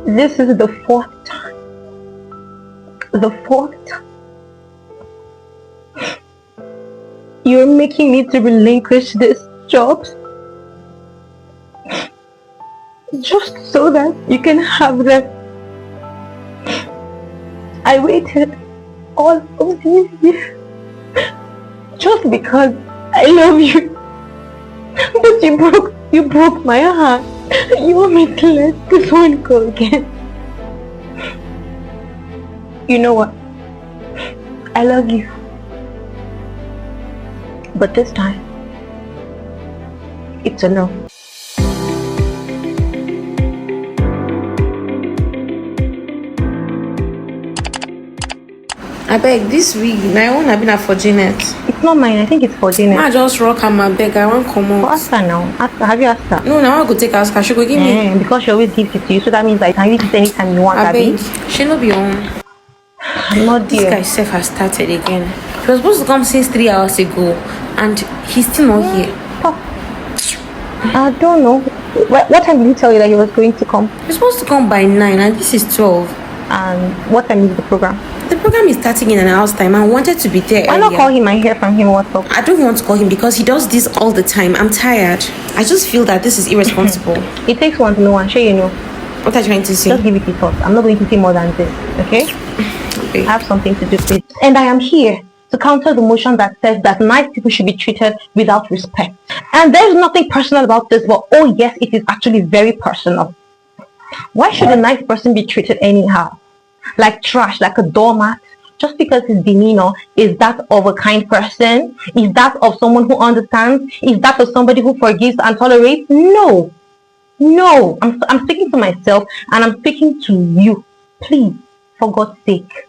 This is the fourth time. The fourth time. You're making me to relinquish this job just so that you can have them. I waited all of these years just because I love you. But you broke my heart. You want me to let this one go again? You know what? I love you. But this time, it's a no. I beg, this wig, my own have been for Janet. It's not mine, I think it's for Janet. I just rock and my beg, I won't come out. Ask her now. Ask her. Have you asked her? No, now I go take her. She go give me. Because she always gives it to you, so that means I can use it anytime you want. I beg, she no be on. I'm not This dear. guy self has started again. He was supposed to come since 3 hours ago, and he's still not here. Oh. I don't know. What time did he tell you that he was going to come? He's supposed to come by 9, and this is 12. And what time is the program? The program is starting in an hour's time. I wanted to be there. Why not call him and hear from him what's up? I don't want to call him because he does this all the time. I'm tired. I just feel that this is irresponsible. It takes one to know one. Sure, you know. What are you trying to say? Just give it a thought. I'm not going to say more than this, okay? Okay. I have something to do with it. And I am here to counter the motion that says that nice people should be treated without respect. And there's nothing personal about this, but oh yes, it is actually very personal. Why should a nice person be treated anyhow? Like trash, like a doormat? Just because his demeanor is that of a kind person? Is that of someone who understands? Is that of somebody who forgives and tolerates? No. No. I'm speaking to myself and I'm speaking to you. Please, for God's sake,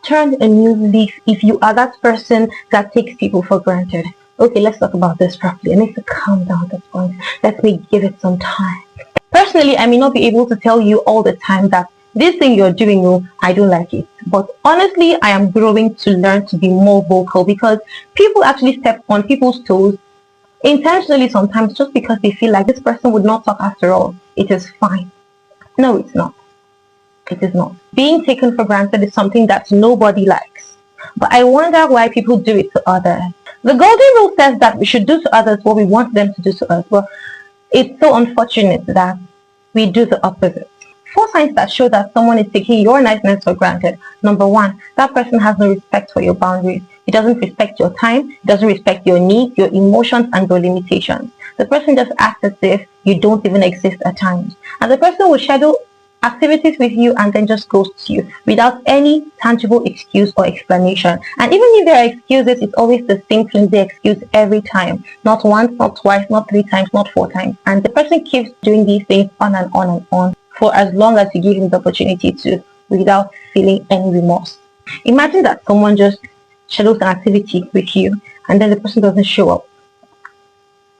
turn a new leaf if you are that person that takes people for granted. Okay, let's talk about this properly. I need to calm down at this point. Let me give it some time. Personally, I may not be able to tell you all the time that this thing you're doing, oh, I don't like it. But honestly, I am growing to learn to be more vocal because people actually step on people's toes intentionally sometimes just because they feel like this person would not talk after all. It is fine. No, it's not. It is not. Being taken for granted is something that nobody likes. But I wonder why people do it to others. The golden rule says that we should do to others what we want them to do to us. Well, it's so unfortunate that we do the opposite. 4 signs that show that someone is taking your niceness for granted. Number 1, that person has no respect for your boundaries. He doesn't respect your time, he doesn't respect your needs, your emotions, and your limitations. The person just acts as if you don't even exist at times. And the person will schedule activities with you and then just ghosts you without any tangible excuse or explanation. And even if there are excuses, it's always the same flimsy excuse every time. Not once, not twice, not 3 times, not 4 times. And the person keeps doing these things on and on and on for as long as you give him the opportunity to, without feeling any remorse. Imagine that someone just schedules an activity with you and then the person doesn't show up.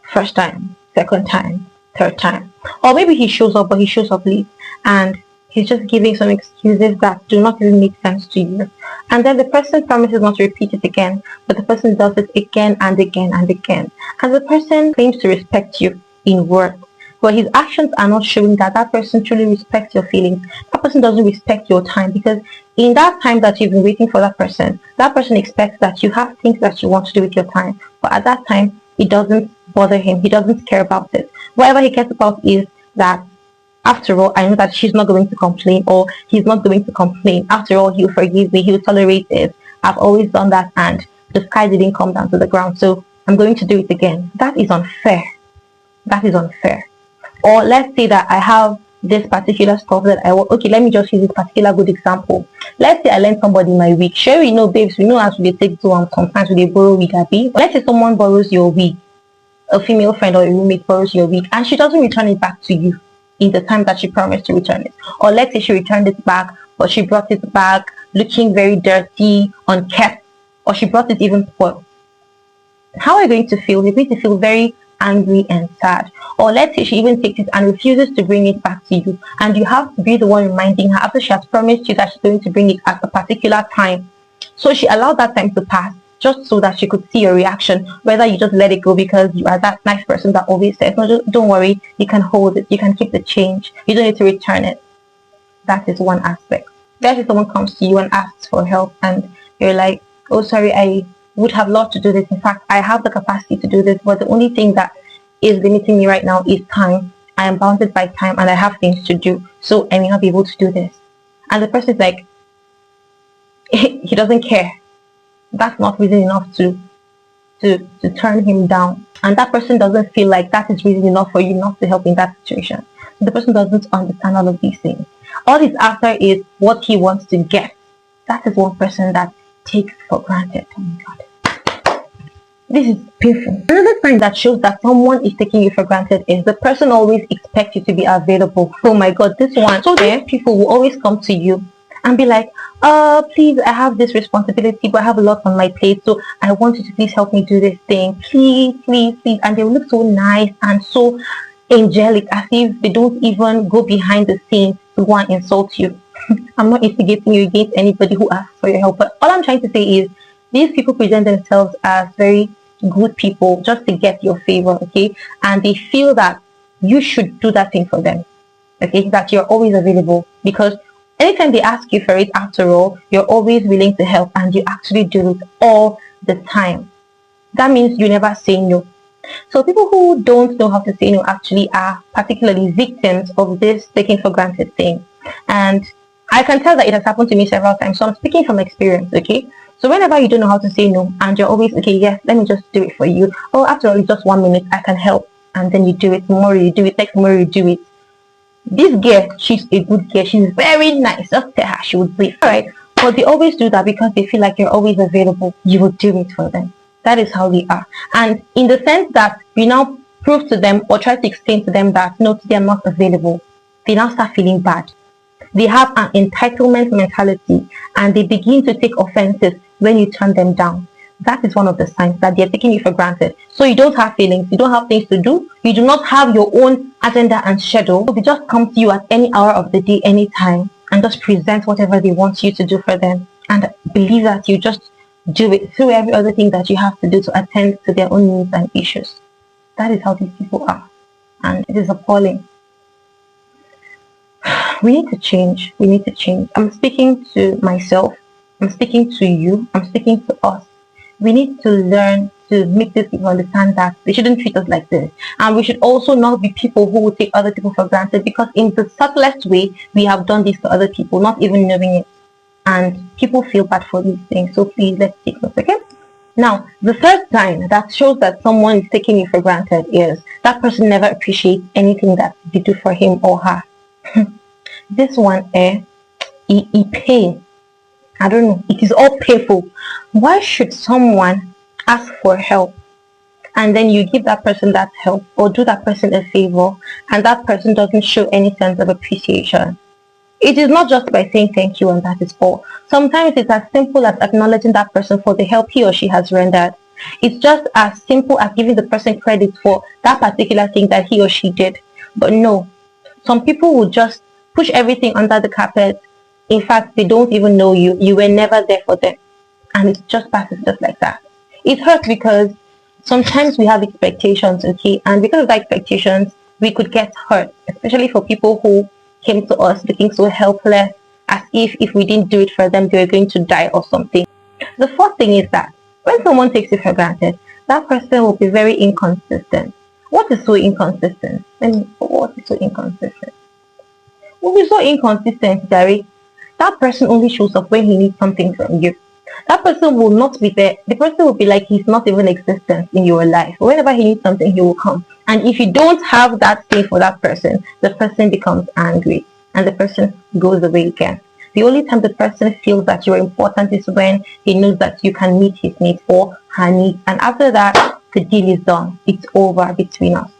First time, second time, third time. Or maybe he shows up, but he shows up late and he's just giving some excuses that do not even make sense to you. And then the person promises not to repeat it again, but the person does it again and again and again. And the person claims to respect you in word, but his actions are not showing that that person truly respects your feelings. That person doesn't respect your time, because in that time that you've been waiting for that person expects that you have things that you want to do with your time. But at that time, it doesn't bother him. He doesn't care about it. Whatever he cares about is that, after all, I know that she's not going to complain, or he's not going to complain. After all, he'll forgive me. He'll tolerate it. I've always done that, and the sky didn't come down to the ground, so I'm going to do it again. That is unfair. That is unfair. Or let's say that I have this particular stuff that I want. Okay, let me just use this particular good example. Let's say I lend somebody my wig. Sure, we know, babes, we know how to take to sometimes we borrow wig, happy. Let's say someone borrows your wig, a female friend or a roommate borrows your wig, and she doesn't return it back to you in the time that she promised to return it. Or let's say she returned it back, but she brought it back looking very dirty, unkept, or she brought it even spoiled. How are you going to feel? You're going to feel very angry and sad. Or let's say she even takes it and refuses to bring it back to you, and you have to be the one reminding her after she has promised you that she's going to bring it at a particular time. So she allowed that time to pass just so that she could see your reaction, whether you just let it go because you are that nice person that always says, no, just don't worry, you can hold it, you can keep the change, you don't need to return it. That is one aspect. That if someone comes to you and asks for help and you're like, oh sorry, I would have loved to do this. In fact, I have the capacity to do this, but the only thing that is limiting me right now is time. I am bounded by time and I have things to do, so I may not be able to do this. And the person is like, he doesn't care. That's not reason enough to turn him down. And that person doesn't feel like that is reason enough for you not to help in that situation. So the person doesn't understand all of these things. All he's after is what he wants to get. That is one person that takes for granted. Oh my God. This is painful. Another sign that shows that someone is taking you for granted is the person always expects you to be available. Oh my God, this one. So then people will always come to you and be like, please, I have this responsibility, but I have a lot on my plate, so I want you to please help me do this thing. Please, please, please. And they will look so nice and so angelic, as if they don't even go behind the scenes to go and insult you. I'm not instigating you against anybody who asks for your help, but all I'm trying to say is these people present themselves as very good people just to get your favor, okay? And they feel that you should do that thing for them, okay? That you're always available, because anytime they ask you for it, after all, you're always willing to help and you actually do it all the time. That means you never say no. So people who don't know how to say no actually are particularly victims of this taking for granted thing. And I can tell that it has happened to me several times, so I'm speaking from experience, okay? So whenever you don't know how to say no and you're always, okay, yes, let me just do it for you. Oh, after all, it's just 1 minute, I can help. And then you do it, tomorrow you do it, next tomorrow you do it. This girl, she's a good girl, she's very nice, just tell her she would do it, alright? But they always do that because they feel like you're always available. You will do it for them. That is how they are. And in the sense that you now prove to them or try to explain to them that no, they are not available, they now start feeling bad. They have an entitlement mentality and they begin to take offenses when you turn them down. That is one of the signs that they're taking you for granted. So you don't have feelings, you don't have things to do, you do not have your own agenda and schedule. They just come to you at any hour of the day, anytime, and just present whatever they want you to do for them. And believe that you just do it through every other thing that you have to do to attend to their own needs and issues. That is how these people are. And it is appalling. We need to change. We need to change. I'm speaking to myself. I'm speaking to you. I'm speaking to us. We need to learn to make these people understand that they shouldn't treat us like this. And we should also not be people who will take other people for granted, because in the subtlest way, we have done this to other people, not even knowing it. And people feel bad for these things. So please, let's take this, okay? Now, the third sign that shows that someone is taking you for granted is that person never appreciates anything that you do for him or her. This one, he pain. I don't know. It is all painful. Why should someone ask for help and then you give that person that help or do that person a favor and that person doesn't show any sense of appreciation? It is not just by saying thank you and that is all. Sometimes it's as simple as acknowledging that person for the help he or she has rendered. It's just as simple as giving the person credit for that particular thing that he or she did. But no, some people will just push everything under the carpet. In fact, they don't even know you. You were never there for them. And it just passes just like that. It hurts because sometimes we have expectations, okay? And because of the expectations, we could get hurt, especially for people who came to us looking so helpless, as if we didn't do it for them, they were going to die or something. The fourth thing is that when someone takes you for granted, that person will be very inconsistent. What is so inconsistent? What is so inconsistent? Will be so inconsistent, Gary. That person only shows up when he needs something from you. That person will not be there. The person will be like he's not even existent in your life. Whenever he needs something, he will come. And if you don't have that thing for that person, the person becomes angry and the person goes away again. The only time the person feels that you're important is when he knows that you can meet his needs or her needs. And after that, the deal is done. It's over between us.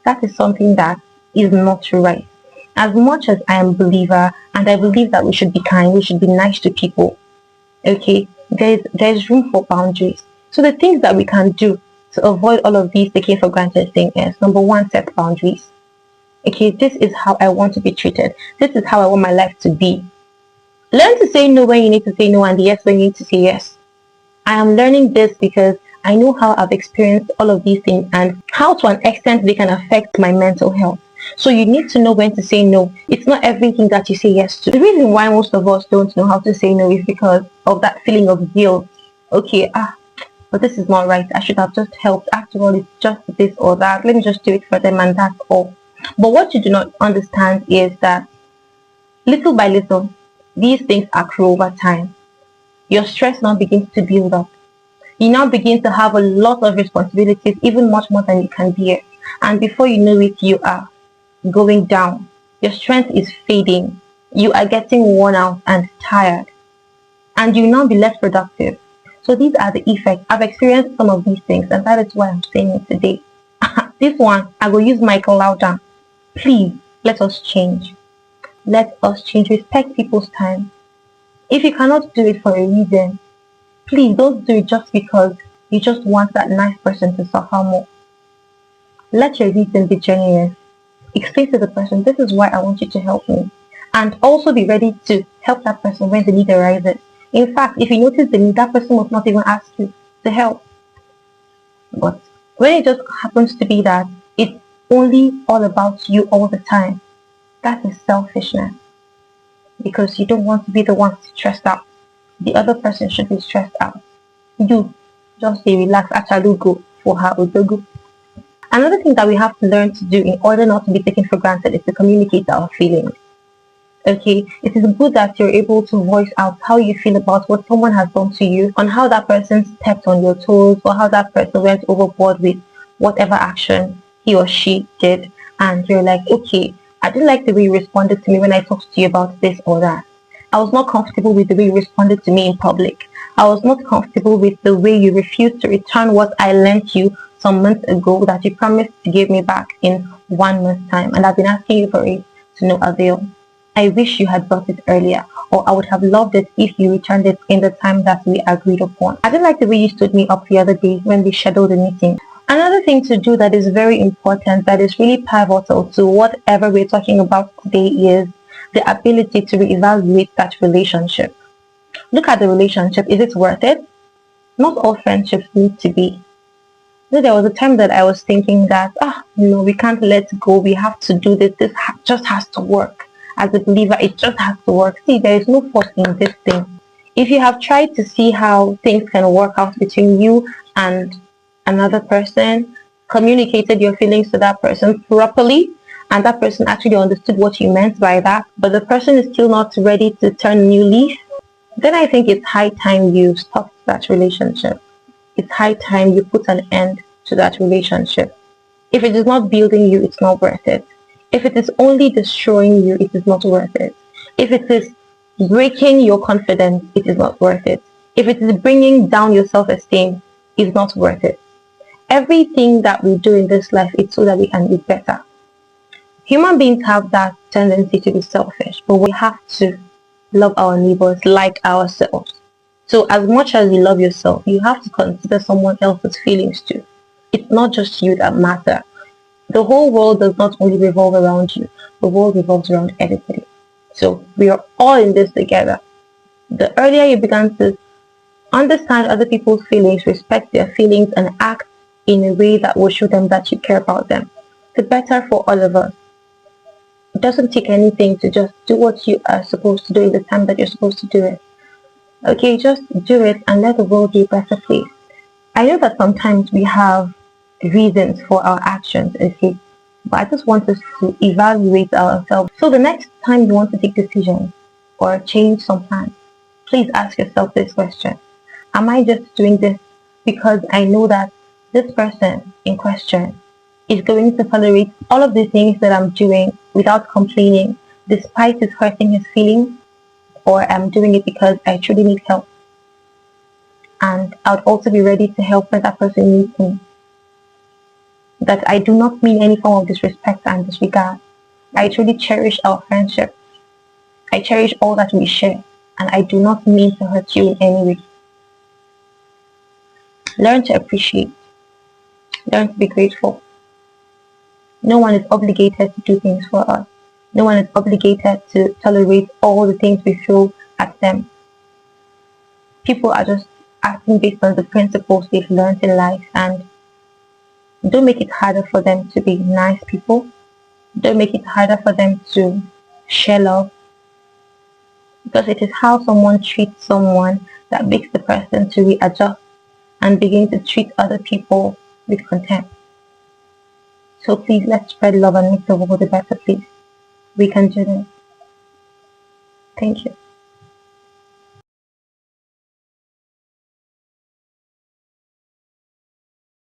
That is something that is not right. As much as I am a believer and I believe that we should be kind, we should be nice to people, okay, there's room for boundaries. So the things that we can do to avoid all of these taking for granted thing is, number one, set boundaries. Okay, this is how I want to be treated. This is how I want my life to be. Learn to say no when you need to say no and yes when you need to say yes. I am learning this because I know how I've experienced all of these things and how to an extent they can affect my mental health. So you need to know when to say no. It's not everything that you say yes to. The reason why most of us don't know how to say no is because of that feeling of guilt. Okay, but this is not right. I should have just helped. After all, it's just this or that. Let me just do it for them and that's all. But what you do not understand is that little by little, these things accrue over time. Your stress now begins to build up. You now begin to have a lot of responsibilities, even much more than you can bear. And before you know it, you are going down. Your strength is fading. You are getting worn out and tired. And you will now be less productive. So these are the effects. I've experienced some of these things, and that is why I'm saying it today. This one, I will use Michael Lauda. Please, let us change. Let us change. Respect people's time. If you cannot do it for a reason, please don't do it just because you just want that nice person to suffer more. Let your reason be genuine. Explain to the person, this is why I want you to help me. And also be ready to help that person when the need arises. In fact, if you notice the need, that person must not even ask you to help. But when it just happens to be that it's only all about you all the time, that is selfishness. Because you don't want to be the one stressed out. The other person should be stressed out. You just say relax, actually go for her go. Another thing that we have to learn to do in order not to be taken for granted is to communicate our feelings. Okay, it is good that you're able to voice out how you feel about what someone has done to you, on how that person stepped on your toes, or how that person went overboard with whatever action he or she did. And you're like, okay, I didn't like the way you responded to me when I talked to you about this or that. I was not comfortable with the way you responded to me in public. I was not comfortable with the way you refused to return what I lent you some months ago that you promised to give me back in 1 month's time. And I've been asking you for it to no avail. I wish you had brought it earlier, or I would have loved it if you returned it in the time that we agreed upon. I didn't like the way you stood me up the other day when we scheduled the meeting. Another thing to do that is very important, that is really pivotal to whatever we're talking about today, is the ability to reevaluate that relationship. Look at the relationship. Is it worth it? Not all friendships need to be. So there was a time that I was thinking that, we can't let go. We have to do this. This just has to work. As a believer, it just has to work. See, there is no force in this thing. If you have tried to see how things can work out between you and another person, communicated your feelings to that person properly, and that person actually understood what you meant by that, but the person is still not ready to turn a new leaf, then I think it's high time you stop that relationship. It's high time you put an end to that relationship. If it is not building you, it's not worth it. If it is only destroying you, it is not worth it. If it is breaking your confidence, it is not worth it. If it is bringing down your self-esteem, it's not worth it. Everything that we do in this life is so that we can be better. Human beings have that tendency to be selfish, but we have to love our neighbors like ourselves. So as much as you love yourself, you have to consider someone else's feelings too. It's not just you that matter. The whole world does not only revolve around you. The world revolves around everybody. So we are all in this together. The earlier you begin to understand other people's feelings, respect their feelings, and act in a way that will show them that you care about them, the better for all of us. It doesn't take anything to just do what you are supposed to do in the time that you're supposed to do it. Okay, just do it and let the world be a better place. I know that sometimes we have reasons for our actions, okay, but I just want us to evaluate ourselves. So the next time you want to take decisions or change some plans, please ask yourself this question. Am I just doing this because I know that this person in question is going to tolerate all of the things that I'm doing without complaining, despite it hurting his feelings, or I'm doing it because I truly need help? And I would also be ready to help when that person needs me. That I do not mean any form of disrespect and disregard. I truly cherish our friendship. I cherish all that we share, and I do not mean to hurt you in any way. Learn to appreciate. Learn to be grateful. No one is obligated to do things for us. No one is obligated to tolerate all the things we throw at them. People are just acting based on the principles they've learned in life, and don't make it harder for them to be nice people. Don't make it harder for them to share love, because it is how someone treats someone that makes the person to readjust and begin to treat other people with contempt. So please, let's spread love and make the world a better place. We can do this. Thank you.